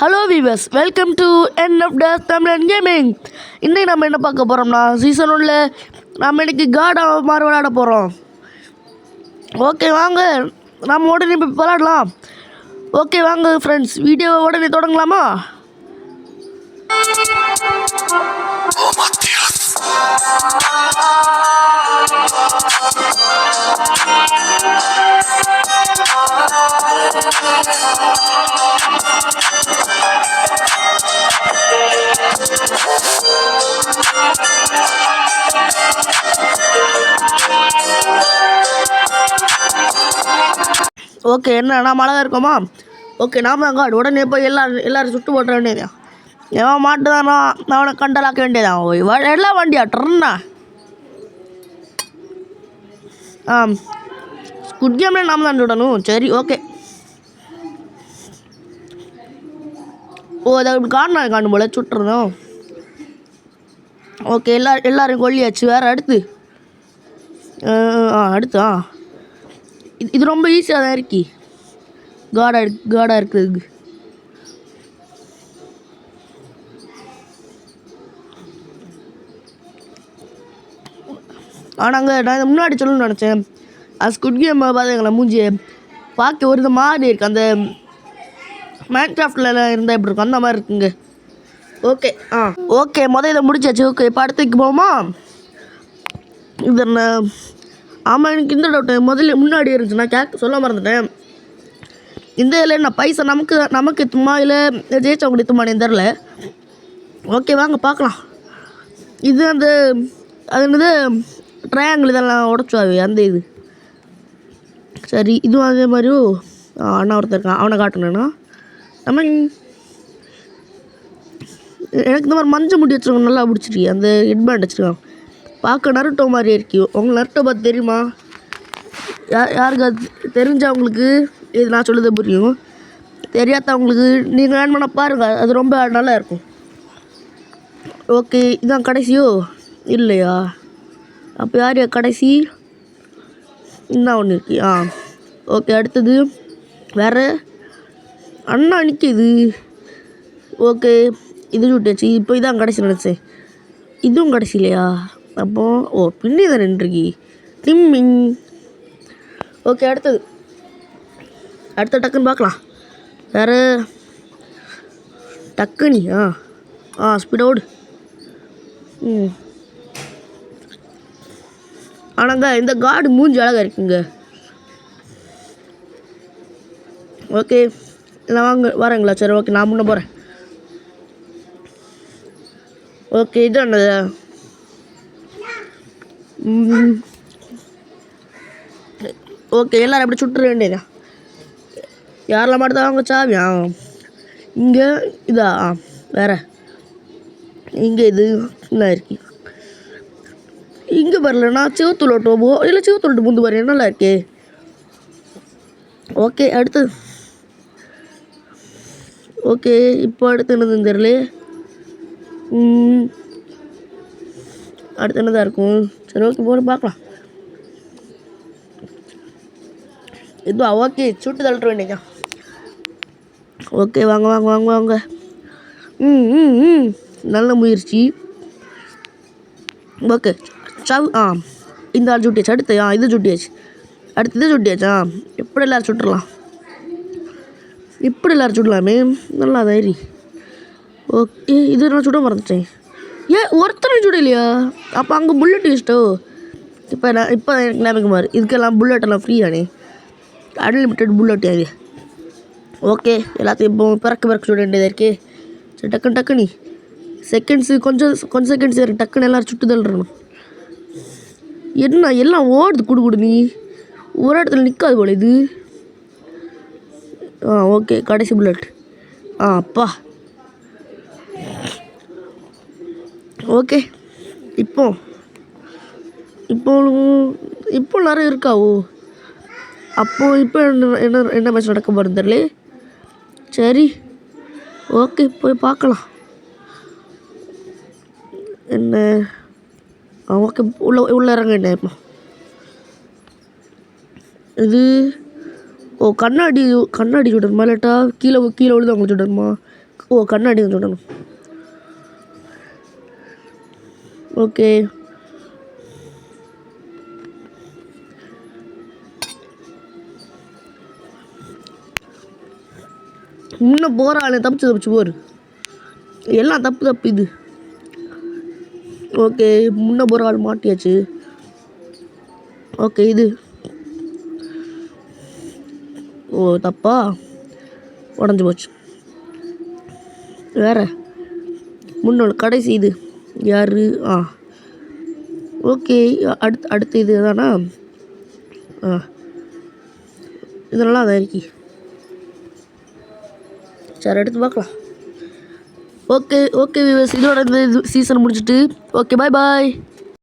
Hello viewers, welcome to என் of days Tamilan gaming. இன்றைக்கி நம்ம என்ன பார்க்க போகிறோம்னா, சீசன் 1ல் நம்ம இன்றைக்கி கார்டை மாறு விளையாட போகிறோம். ஓகே வாங்க, நம்ம உடனே போய் விளையாடலாம். ஓகே வாங்க ஃப்ரெண்ட்ஸ், வீடியோவை உடனே தொடங்கலாமா? ஓகே, என்ன நாம் அழகாக இருக்கோமா? ஓகே, நாம் தான் கார்டு. உடனே போய் எல்லாரும் சுட்டு போட்டுற வேண்டியதான். எவன் மாட்டுதானோ அவனை கண்டலாக்க வேண்டியதான். எல்லாம் வண்டியா ட்ரன்னா குட் கேமில் நாம் தான் விடணும். சரி ஓகே. அதை காண காணும் போல சுட்டுறதும். ஓகே, எல்லாரும் கொல்லியாச்சு. வேறு அடுத்து இது ரொம்ப ஈஸியாக தான் இருக்கி காடாக இருக்கிறதுக்கு. ஆனாங்க நான் இதை முன்னாடி சொல்லணும்னு நினச்சேன். அது ஸ்குட் கேம் பார்த்தீங்களா, மூஞ்சி பார்க்க ஒரு மாதிரி இருக்குது. அந்த மைன்கிராஃப்டில் இருந்தால் எப்படி இருக்கும் அந்த மாதிரி இருக்குங்க. ஓகே ஓகே, இதை முடிச்சாச்சு. ஓகே, இப்போ அடுத்துக்கு போவோமா? இது என்ன? ஆமாம், எனக்கு இந்த டவுட்டு முன்னாடி இருந்துச்சு. நான் சொல்ல மறந்துட்டேன். இந்த இதில் என்ன பைசா நமக்கு எத்துமா இல்லை ஜெயிச்சவங்க எத்துமானு தெரில. ஓகே வாங்க பார்க்கலாம். இது அது என்னது ட்ரையாங்கிள் இதெல்லாம் உடச்சுவாவே அந்த இது. சரி, இதுவும் அதே மாதிரி அண்ணா ஒருத்தர் இருக்கான், அவனை காட்டணுன்னா நம்ம எனக்கு இந்த மாதிரி மஞ்சள் முடி வச்சுருக்கோம். நல்லா பிடிச்சிருக்கு. அந்த ஹெட்பேண்ட் வச்சுருக்கான், பார்க்க நருட்டோ மாதிரி இருக்கு. உங்களுக்கு நருட்டோ பார்த்து தெரியுமா? யாருக்கு அது தெரிஞ்சவங்களுக்கு இது நான் சொல்லுறது புரியும். தெரியாதவங்களுக்கு நீங்கள் ஆன் பண்ண பாருங்கள், அது ரொம்ப நல்லா இருக்கும். ஓகே, இதுதான் கடைசியோ இல்லையா? அப்போ யார் கடைசி? இன்னும் ஒன்று இருக்கு. ஓகே, அடுத்தது வேறு அண்ணா நிற்கிது. ஓகே, இது சுட்டாச்சு. இப்போ இதான் கடைசி நினச்சேன். இதுவும் கடைசி இல்லையா? அப்போது பின்னே தான் நின்றுருக்கி திம்மிங். ஓகே, அடுத்த டக்குன்னு பார்க்கலாம். வேறு டக்குனி ஸ்பீடோடு. ஆனாங்க இந்த கார்டு மூஞ்சி அழகாக இருக்குங்க. ஓகே, நான் வரேங்களா? சரி ஓகே, நான் முன்னே போகிறேன். ஓகே, இது என்னது? ஓகே, எல்லோரும் அப்படி சுட்டுற வேண்டியதா? யாரெல்லாம் மாட்டுதான் அவங்க சாவியா? இங்கே இதா? வேறு இங்கே இது நல்லா இருக்கு. இங்கே வரலன்னா சிவத்தூள் ஓட்டுவோமோ இல்லை சிவத்தூள் விட்டு முந்து வரேன். நல்லா இருக்கே. ஓகே, அடுத்து ஓகே, இப்போ அடுத்து என்னதுன்னு தெரியல. அடுத்து என்னதான் இருக்கும்? சரி ஓகே, போன பார்க்கலாம். இதுவா? ஓகே, சுட்டு தள்ளுற வேண்டியதான். ஓகே வாங்க வாங்க வாங்க வாங்க. நல்ல முயற்சி. ஓகே, இந்த ஆள் சுட்டியாச்சு. அடுத்து இது சுட்டியாச்சு. அடுத்து இது சுட்டியாச்சா? எப்படி எல்லோரும் சுட்டுடலாம்? இப்படி எல்லோரும் சுடலாமே, நல்லா தைரி. ஓகே, இது நான் சுட மறந்துட்டேன். ஒருத்தனை சுடலையா? அப்போ அங்கே புல்லட் யூஸ்டோ? இப்போ எனக்கு ஞாபகம் மாதிரி இதுக்கெல்லாம் புல்லட்டெல்லாம் ஃப்ரீ தானே, அன்லிமிட்டட் புல்லட் அது. ஓகே, எல்லாத்தையும் இப்போ பிறக்க சுட வேண்டியதாக இருக்கே. சரி, டக்குனு செகண்ட்ஸு கொஞ்சம் செகண்ட்ஸ் இருக்குது. டக்குன்னு எல்லோரும் சுட்டு தள்ளுறணும். என்ன எல்லாம் ஓடுது குடு நீ ஒரு இடத்துல நிற்காது போல இது. ஓகே, கடைசி புல்லட். அப்பா ஓகே. இப்போ நிறைய இருக்காவோ? இப்போ என்ன மேட்ச் நடக்க போகிறது தெரியல. சரி ஓகே, போய் பார்க்கலாம். என்ன ஓகே, உள்ள இறங்க என்ன? இப்போ இது ஓ கண்ணாடி கண்ணாடி சுடணுமா இல்லாட்டா கீழே கீழே விழுந்து அவங்களுக்கு சுடணுமா? ஓ கண்ணாடி தான் சுடணும். ஓகே முன்ன போகிறாள் தப்பிச்சு போரு. எல்லாம் தப்பு இது. ஓகே முன்ன போகிற ஆள் மாட்டியாச்சு. ஓகே இது ஓ தப்பா உடஞ்சி போச்சு. வேற முன்னோட கடைசி இது யார்? ஓகே அடுத்து இது தானா? இதெல்லாம் அதான் இருக்கி. சரி எடுத்து பார்க்கலாம். ஓகே வியூவர்ஸ், இதோட இந்த சீசன் முடிச்சுட்டு ஓகே பாய்.